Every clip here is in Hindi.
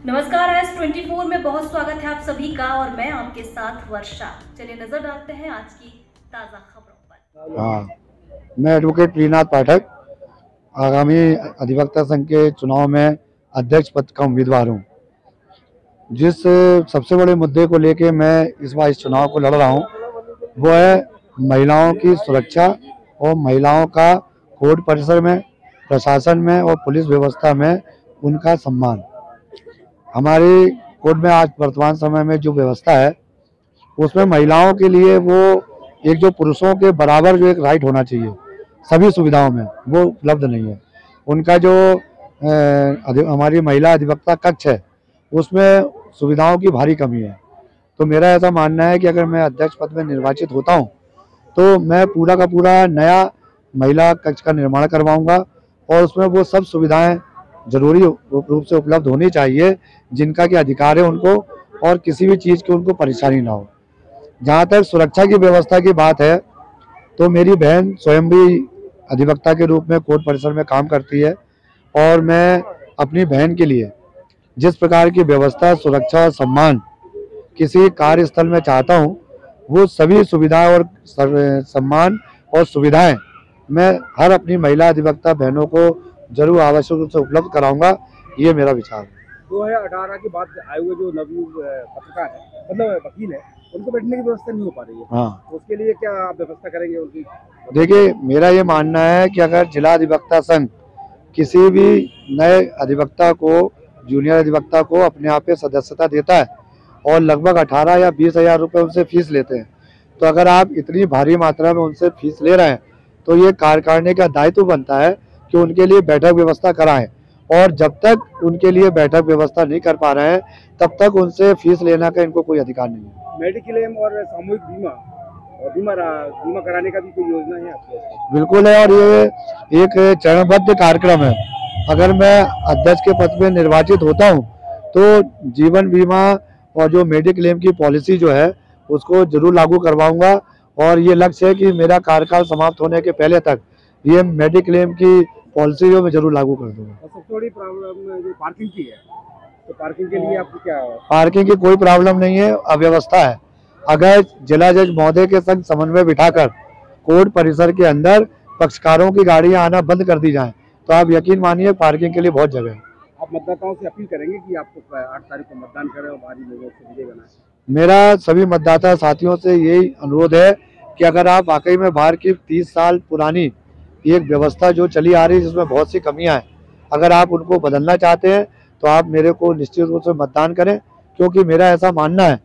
नमस्कार, S24 में बहुत स्वागत है आप सभी का और मैं आपके साथ वर्षा। चलिए नजर डालते हैं आज की ताजा खबरों पर। हाँ, मैं एडवोकेट प्रियनाथ पाठक आगामी अधिवक्ता संघ के चुनाव में अध्यक्ष पद का उम्मीदवार हूँ। जिस सबसे बड़े मुद्दे को लेके मैं इस बार इस चुनाव को लड़ रहा हूँ वो है महिलाओं की सुरक्षा और महिलाओं का कोर्ट परिसर में, प्रशासन में और पुलिस व्यवस्था में उनका सम्मान। हमारी कोर्ट में आज वर्तमान समय में जो व्यवस्था है उसमें महिलाओं के लिए वो एक जो पुरुषों के बराबर जो एक राइट होना चाहिए सभी सुविधाओं में, वो उपलब्ध नहीं है। उनका जो हमारी महिला अधिवक्ता कक्ष है उसमें सुविधाओं की भारी कमी है। तो मेरा ऐसा मानना है कि अगर मैं अध्यक्ष पद में निर्वाचित होता हूं तो मैं पूरा का पूरा नया महिला कक्ष का निर्माण करवाऊंगा और उसमें वो सब सुविधाएं जरूरी रूप से उपलब्ध होनी चाहिए जिनका कि अधिकार है उनको, और किसी भी चीज़ की उनको परेशानी ना हो। जहाँ तक सुरक्षा की व्यवस्था की बात है तो मेरी बहन स्वयं भी अधिवक्ता के रूप में कोर्ट परिसर में काम करती है और मैं अपनी बहन के लिए जिस प्रकार की व्यवस्था, सुरक्षा और सम्मान किसी कार्यस्थल में चाहता हूँ वो सभी सुविधाएं और सम्मान और सुविधाएं मैं हर अपनी महिला अधिवक्ता बहनों को जरूर आवश्यक रूप से उपलब्ध कराऊंगा। ये मेरा विचार है। 2018 के बाद आए हुए जो नवयुग पत्रकार है, मतलब वकील है, उनको बैठने की व्यवस्था नहीं हो पा रही है। हाँ, तो उसके लिए क्या आप व्यवस्था करेंगे उनकी? देखिए, मेरा ये मानना है कि अगर जिला अधिवक्ता संघ किसी भी नए अधिवक्ता को, जूनियर अधिवक्ता को अपने आप पे सदस्यता देता है और लगभग 18 या 20 हज़ार रुपये उनसे फीस लेते हैं, तो अगर आप इतनी भारी मात्रा में उनसे फीस ले रहे हैं तो ये कार्यकारिणी का दायित्व बनता है कि उनके लिए बैठक व्यवस्था कराएं, और जब तक उनके लिए बैठक व्यवस्था नहीं कर पा रहे हैं तब तक उनसे फीस लेने का इनको कोई अधिकार नहीं है। मेडिक्लेम और सामूहिक बीमा और बीमा कराने का भी कोई योजना है आपके? बिल्कुल है, और ये एक चरणबद्ध कार्यक्रम है। अगर मैं अध्यक्ष के पद में निर्वाचित होता हूं तो जीवन बीमा और जो मेडिक्लेम की पॉलिसी जो है उसको जरूर लागू करवाऊंगा, और ये लक्ष्य है कि मेरा कार्यकाल समाप्त होने के पहले तक ये मेडिक्लेम की पॉलिसी जो मैं जरूर लागू कर दूंगा। सबसे बड़ी प्रॉब्लम जो पार्किंग की है, तो पार्किंग के लिए आपको क्या? पार्किंग की कोई प्रॉब्लम नहीं है, अव्यवस्था है। अगर जिला जज महोदय के संग समन्वय बिठाकर कोर्ट परिसर के अंदर पक्षकारों की गाड़ियां आना बंद कर दी जाएं तो आप यकीन मानिए पार्किंग के लिए बहुत जगह है। आप मतदाताओं से अपील करेंगे कि आपको 8 तारीख को मतदान करें और भारी लोगों से विजय बनाएं? मेरा सभी मतदाता साथियों से यही अनुरोध है कि अगर आप वाकई में बाहर की 30 साल पुरानी एक व्यवस्था जो चली आ रही है जिसमें बहुत सी कमियां हैं, अगर आप उनको बदलना चाहते हैं तो आप मेरे को निश्चित रूप से मतदान करें, क्योंकि मेरा ऐसा मानना है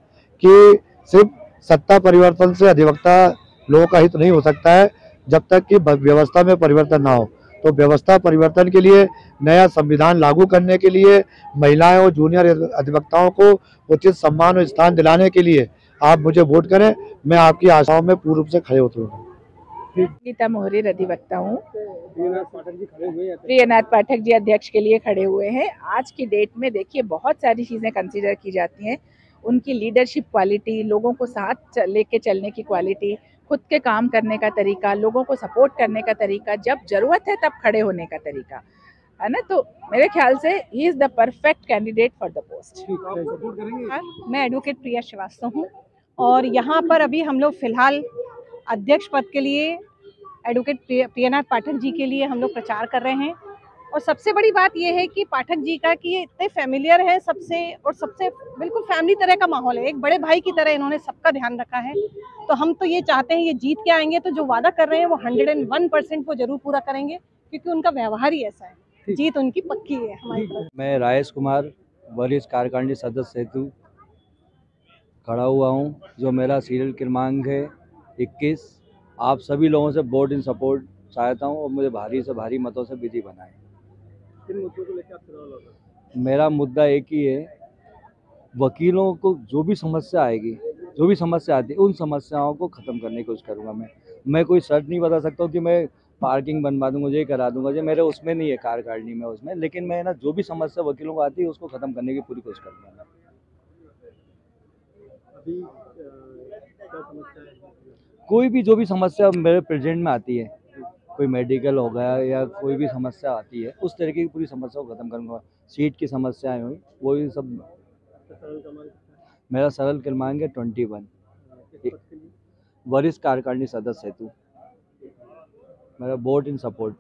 कि सिर्फ सत्ता परिवर्तन से अधिवक्ता लोगों का हित नहीं हो सकता है जब तक कि व्यवस्था में परिवर्तन ना हो। तो व्यवस्था परिवर्तन के लिए, नया संविधान लागू करने के लिए, महिलाएं और जूनियर अधिवक्ताओं को उचित सम्मान और स्थान दिलाने के लिए आप मुझे वोट करें। मैं आपकी आशाओं में पूर्ण रूप से खड़े उतरूंगा। गीता मोहरे अधिवक्ता हूँ। प्रियनाथ पाठक जी खड़े हुए हैं। प्रियनाथ पाठक जी अध्यक्ष के लिए खड़े हुए हैं। आज की डेट में देखिए बहुत सारी चीज़ें कंसीडर की जाती हैं। उनकी लीडरशिप क्वालिटी, लोगों को साथ लेके चलने की क्वालिटी, खुद के काम करने का तरीका, लोगों को सपोर्ट करने का तरीका, जब जरूरत है तब खड़े होने का तरीका है ना। तो मेरे ख्याल से he is the perfect candidate for the post. मैं एडवोकेट प्रिया श्रीवास्तव हूँ और यहाँ पर अभी हम लोग फिलहाल अध्यक्ष पद के लिए एडवोकेट प्रियनाथ पाठक जी के लिए हम लोग प्रचार कर रहे हैं। और सबसे बड़ी बात यह है कि पाठक जी का कि ये इतने फेमिलियर है सबसे, और सबसे बिल्कुल फैमिली तरह का माहौल है, एक बड़े भाई की तरह इन्होंने सबका ध्यान रखा है। तो हम तो ये चाहते हैं ये जीत के आएंगे तो जो वादा कर रहे हैं वो 101% वो जरूर पूरा करेंगे, क्योंकि उनका व्यवहार ही ऐसा है। जीत उनकी पक्की है हमारी तरफ। मैं राजेश कुमार, वरिष्ठ कार्यकारिणी सदस्य हेतु खड़ा हुआ हूँ, जो मेरा सीरियल क्रमांक है 21। आप सभी लोगों से वोट इन सपोर्ट चाहता हूँ और मुझे भारी से भारी मतों से विजयी बनाएं। किन मुद्दों को लेकर आप चुनाव लड़ रहे हैं? मेरा मुद्दा एक ही है, वकीलों को जो भी समस्या आएगी, जो भी समस्या आती है, उन समस्याओं को ख़त्म करने की कोशिश करूँगा। मैं कोई शर्त नहीं बता सकता हूँ कि मैं पार्किंग बनवा दूँगा, ये करा दूँगा, जो मेरे उसमें नहीं है कार्यकारिणी में उसमें, लेकिन मैं ना जो भी समस्या वकीलों को आती है उसको ख़त्म करने की पूरी कोशिश करूँगा। अभी क्या समस्या है? कोई भी जो भी समस्या मेरे प्रेजेंट में आती है, कोई मेडिकल हो गया या कोई भी समस्या आती है, उस तरीके की पूरी समस्या को खत्म करूँगा। सीट की समस्याएं हुई, वो ही सब। मेरा सरल क्रमांक है 21, वरिष्ठ कार्यकारिणी सदस्य हेतु। मेरा वोट इन सपोर्ट।